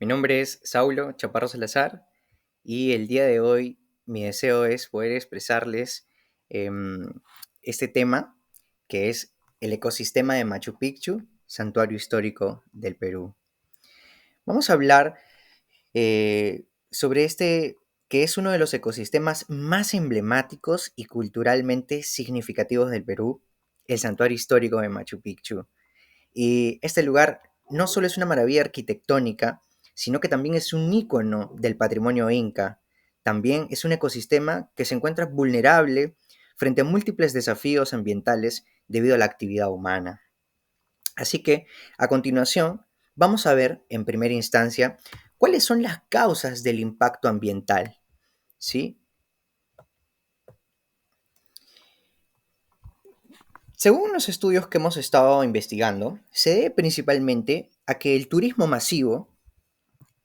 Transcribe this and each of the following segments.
Mi nombre es Saulo Chaparro Salazar y el día de hoy mi deseo es poder expresarles em, este tema que es el ecosistema de Machu Picchu, santuario histórico del Perú. Vamos a hablar sobre este que es uno de los ecosistemas más emblemáticos y culturalmente significativos del Perú, el santuario histórico de Machu Picchu. Y este lugar no solo es una maravilla arquitectónica, sino que también es un ícono del patrimonio inca. También es un ecosistema que se encuentra vulnerable frente a múltiples desafíos ambientales debido a la actividad humana. Así que, a continuación, vamos a ver en primera instancia cuáles son las causas del impacto ambiental. ¿Sí? Según los estudios que hemos estado investigando, se debe principalmente a que el turismo masivo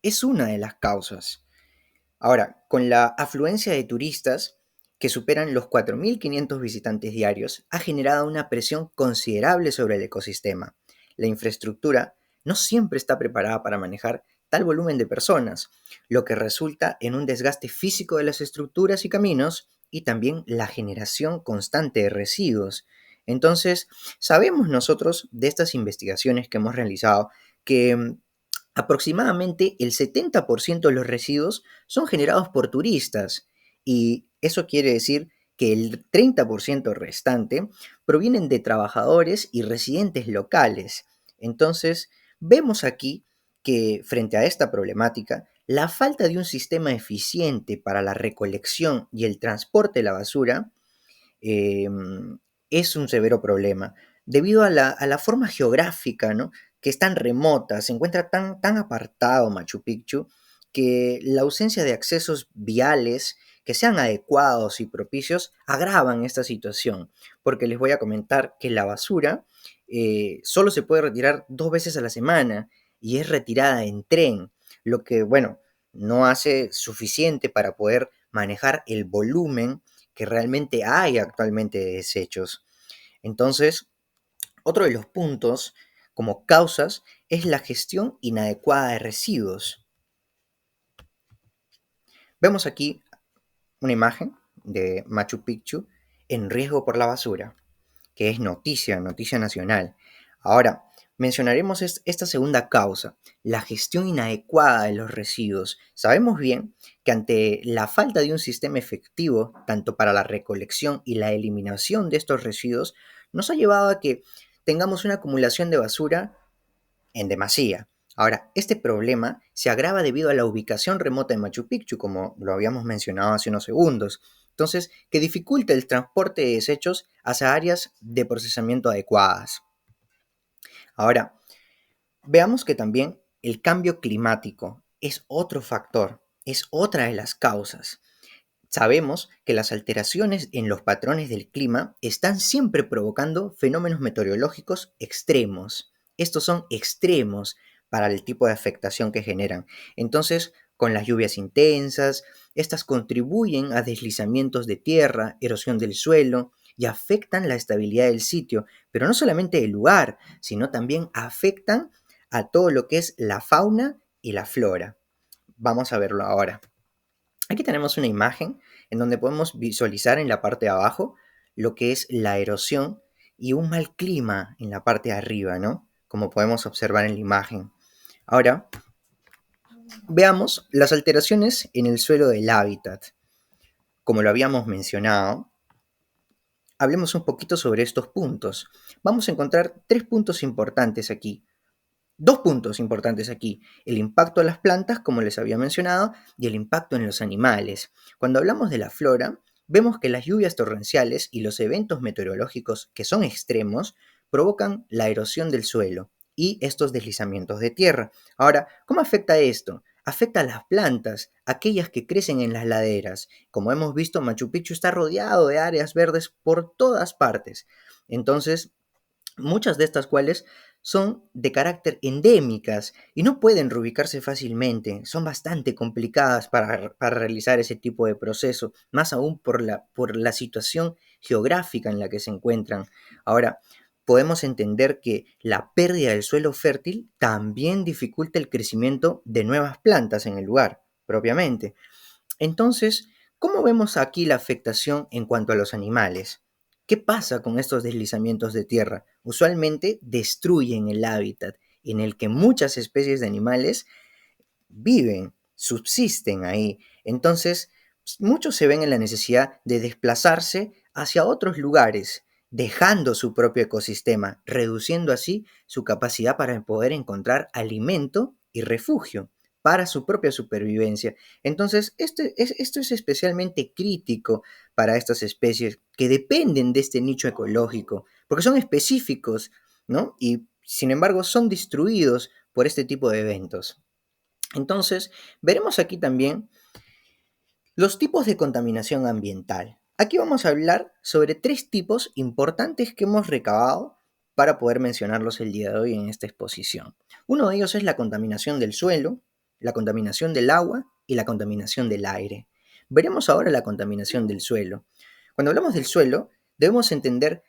es una de las causas. Ahora, con la afluencia de turistas que superan los 4.500 visitantes diarios, ha generado una presión considerable sobre el ecosistema. La infraestructura no siempre está preparada para manejar tal volumen de personas, lo que resulta en un desgaste físico de las estructuras y caminos y también la generación constante de residuos. Entonces, sabemos nosotros de estas investigaciones que hemos realizado que aproximadamente el 70% de los residuos son generados por turistas y eso quiere decir que el 30% restante provienen de trabajadores y residentes locales. Entonces, vemos aquí que frente a esta problemática, la falta de un sistema eficiente para la recolección y el transporte de la basura eh, es un severo problema, debido a la forma geográfica, ¿no? Que es tan remota, se encuentra tan apartado Machu Picchu, que la ausencia de accesos viales que sean adecuados y propicios agravan esta situación, porque les voy a comentar que la basura solo se puede retirar 2 veces a la semana y es retirada en tren, lo que, bueno, no hace suficiente para poder manejar el volumen que realmente hay actualmente de desechos. Entonces, otro de los puntos como causas es la gestión inadecuada de residuos. Vemos aquí una imagen de Machu Picchu en riesgo por la basura, que es noticia nacional. Ahora, mencionaremos esta segunda causa, la gestión inadecuada de los residuos. Sabemos bien que ante la falta de un sistema efectivo, tanto para la recolección y la eliminación de estos residuos, nos ha llevado a que tengamos una acumulación de basura en demasía. Ahora, este problema se agrava debido a la ubicación remota de Machu Picchu, como lo habíamos mencionado hace unos segundos. Entonces, que dificulta el transporte de desechos hacia áreas de procesamiento adecuadas. Ahora, veamos que también el cambio climático es otro factor, es otra de las causas. Sabemos que las alteraciones en los patrones del clima están siempre provocando fenómenos meteorológicos extremos. Estos son extremos para el tipo de afectación que generan. Entonces, con las lluvias intensas, estas contribuyen a deslizamientos de tierra, erosión del suelo y afectan la estabilidad del sitio, pero no solamente del lugar, sino también afectan a todo lo que es la fauna y la flora. Vamos a verlo ahora. Aquí tenemos una imagen en donde podemos visualizar en la parte de abajo lo que es la erosión y un mal clima en la parte de arriba, ¿no? Como podemos observar en la imagen. Ahora, veamos las alteraciones en el suelo del hábitat. Como lo habíamos mencionado, hablemos un poquito sobre estos puntos. Vamos a encontrar tres puntos importantes aquí. Dos puntos importantes aquí, el impacto a las plantas, como les había mencionado, y el impacto en los animales. Cuando hablamos de la flora, vemos que las lluvias torrenciales y los eventos meteorológicos que son extremos provocan la erosión del suelo y estos deslizamientos de tierra. Ahora, ¿cómo afecta esto? Afecta a las plantas, aquellas que crecen en las laderas. Como hemos visto, Machu Picchu está rodeado de áreas verdes por todas partes. Entonces, muchas de estas cuales son de carácter endémicas y no pueden reubicarse fácilmente, son bastante complicadas para realizar ese tipo de proceso, más aún por la situación geográfica en la que se encuentran. Ahora, podemos entender que la pérdida del suelo fértil también dificulta el crecimiento de nuevas plantas en el lugar, propiamente. Entonces, ¿cómo vemos aquí la afectación en cuanto a los animales? ¿Qué pasa con estos deslizamientos de tierra? Usualmente destruyen el hábitat en el que muchas especies de animales viven, subsisten ahí. Entonces, muchos se ven en la necesidad de desplazarse hacia otros lugares, dejando su propio ecosistema, reduciendo así su capacidad para poder encontrar alimento y refugio para su propia supervivencia. Entonces, esto es especialmente crítico para estas especies que dependen de este nicho ecológico, porque son específicos, ¿no? Y sin embargo son destruidos por este tipo de eventos. Entonces, veremos aquí también los tipos de contaminación ambiental. Aquí vamos a hablar sobre 3 tipos importantes que hemos recabado para poder mencionarlos el día de hoy en esta exposición. Uno de ellos es la contaminación del suelo, la contaminación del agua y la contaminación del aire. Veremos ahora la contaminación del suelo. Cuando hablamos del suelo, debemos entender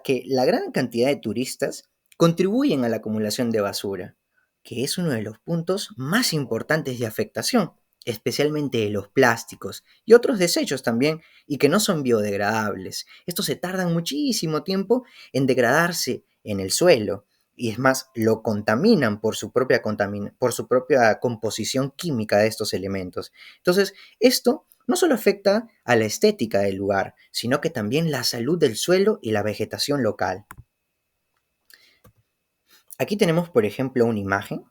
que la gran cantidad de turistas contribuyen a la acumulación de basura, que es uno de los puntos más importantes de afectación, especialmente de los plásticos y otros desechos también, y que no son biodegradables. Estos se tardan muchísimo tiempo en degradarse en el suelo, y es más, lo contaminan por su propia, composición química de estos elementos. Entonces, esto no solo afecta a la estética del lugar, sino que también la salud del suelo y la vegetación local. Aquí tenemos, por ejemplo, una imagen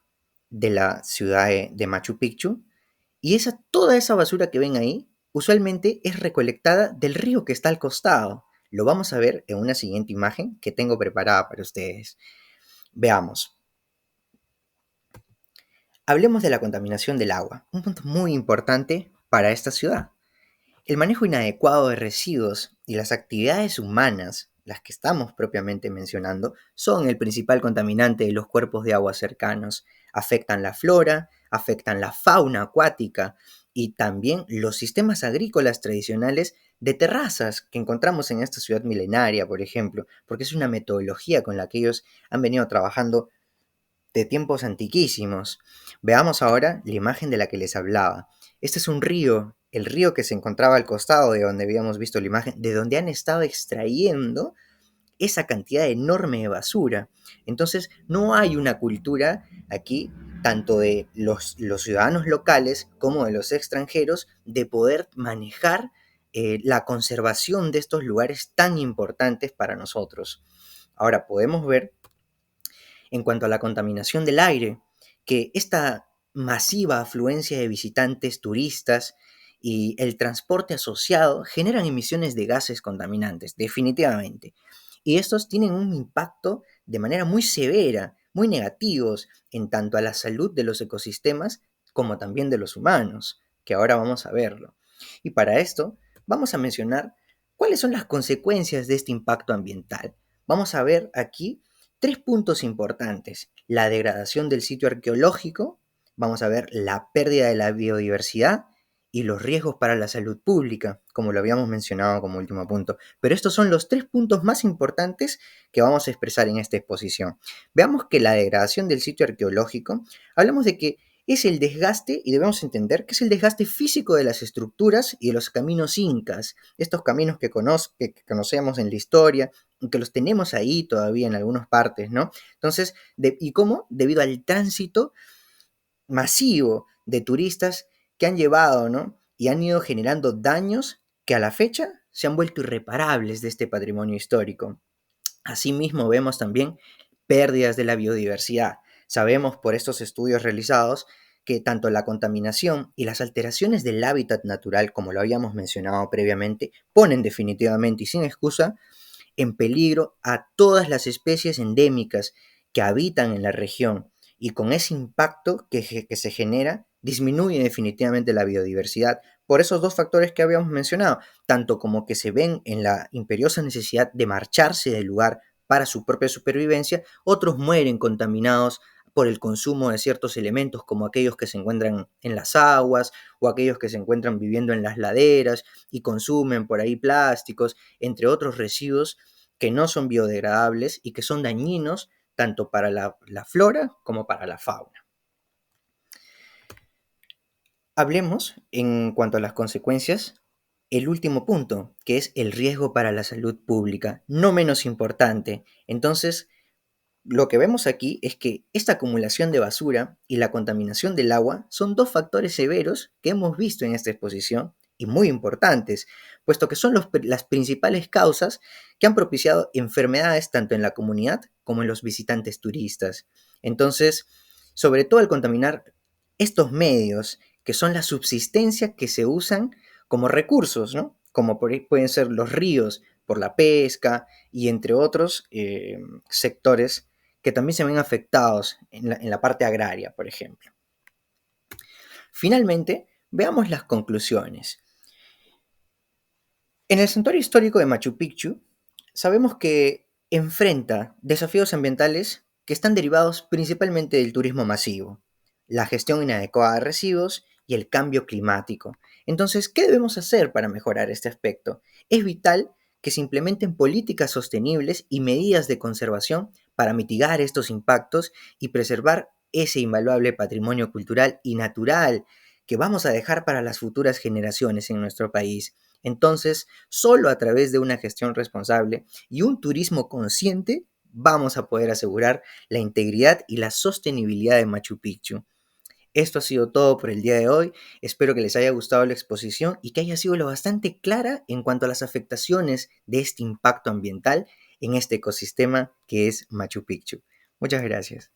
de la ciudad de Machu Picchu, y toda esa basura que ven ahí usualmente es recolectada del río que está al costado. Lo vamos a ver en una siguiente imagen que tengo preparada para ustedes. Veamos. Hablemos de la contaminación del agua, un punto muy importante para esta ciudad. El manejo inadecuado de residuos y las actividades humanas, las que estamos propiamente mencionando, son el principal contaminante de los cuerpos de agua cercanos. Afectan la flora, afectan la fauna acuática y también los sistemas agrícolas tradicionales de terrazas que encontramos en esta ciudad milenaria, por ejemplo, porque es una metodología con la que ellos han venido trabajando de tiempos antiquísimos. Veamos ahora la imagen de la que les hablaba. Este es un río, el río que se encontraba al costado de donde habíamos visto la imagen, de donde han estado extrayendo esa cantidad enorme de basura. Entonces, no hay una cultura aquí, tanto de los ciudadanos locales como de los extranjeros, de poder manejar la conservación de estos lugares tan importantes para nosotros. Ahora, podemos ver en cuanto a la contaminación del aire, que esta masiva afluencia de visitantes, turistas y el transporte asociado generan emisiones de gases contaminantes, definitivamente. Y estos tienen un impacto de manera muy severa, muy negativos, en tanto a la salud de los ecosistemas como también de los humanos, que ahora vamos a verlo. Y para esto vamos a mencionar cuáles son las consecuencias de este impacto ambiental. Vamos a ver aquí 3 puntos importantes: la degradación del sitio arqueológico, vamos a ver la pérdida de la biodiversidad y los riesgos para la salud pública, como lo habíamos mencionado como último punto. Pero estos son los 3 puntos más importantes que vamos a expresar en esta exposición. Veamos que la degradación del sitio arqueológico, hablamos de que es el desgaste, y debemos entender que es el desgaste físico de las estructuras y de los caminos incas, estos caminos que conocemos en la historia, que los tenemos ahí todavía en algunas partes, ¿no? Entonces, ¿y cómo? Debido al tránsito masivo de turistas que han llevado, ¿no? Y han ido generando daños que a la fecha se han vuelto irreparables de este patrimonio histórico. Asimismo, vemos también pérdidas de la biodiversidad. Sabemos por estos estudios realizados que tanto la contaminación y las alteraciones del hábitat natural, como lo habíamos mencionado previamente, ponen definitivamente y sin excusa en peligro a todas las especies endémicas que habitan en la región, y con ese impacto que se genera disminuye definitivamente la biodiversidad por esos 2 factores que habíamos mencionado, tanto como que se ven en la imperiosa necesidad de marcharse del lugar para su propia supervivencia, otros mueren contaminados por el consumo de ciertos elementos como aquellos que se encuentran en las aguas o aquellos que se encuentran viviendo en las laderas y consumen por ahí plásticos, entre otros residuos que no son biodegradables y que son dañinos tanto para la flora como para la fauna. Hablemos, en cuanto a las consecuencias, el último punto, que es el riesgo para la salud pública, no menos importante. Entonces, lo que vemos aquí es que esta acumulación de basura y la contaminación del agua son dos factores severos que hemos visto en esta exposición y muy importantes, puesto que son las principales causas que han propiciado enfermedades tanto en la comunidad como en los visitantes turistas. Entonces, sobre todo al contaminar estos medios, que son la subsistencia que se usan como recursos, ¿no? Como pueden ser los ríos por la pesca y entre otros sectores que también se ven afectados en la parte agraria, por ejemplo. Finalmente, veamos las conclusiones. En el Santuario Histórico de Machu Picchu, sabemos que enfrenta desafíos ambientales que están derivados principalmente del turismo masivo, la gestión inadecuada de residuos y el cambio climático. Entonces, ¿qué debemos hacer para mejorar este aspecto? Es vital que se implementen políticas sostenibles y medidas de conservación para mitigar estos impactos y preservar ese invaluable patrimonio cultural y natural que vamos a dejar para las futuras generaciones en nuestro país. Entonces, solo a través de una gestión responsable y un turismo consciente vamos a poder asegurar la integridad y la sostenibilidad de Machu Picchu. Esto ha sido todo por el día de hoy. Espero que les haya gustado la exposición y que haya sido lo bastante clara en cuanto a las afectaciones de este impacto ambiental en este ecosistema que es Machu Picchu. Muchas gracias.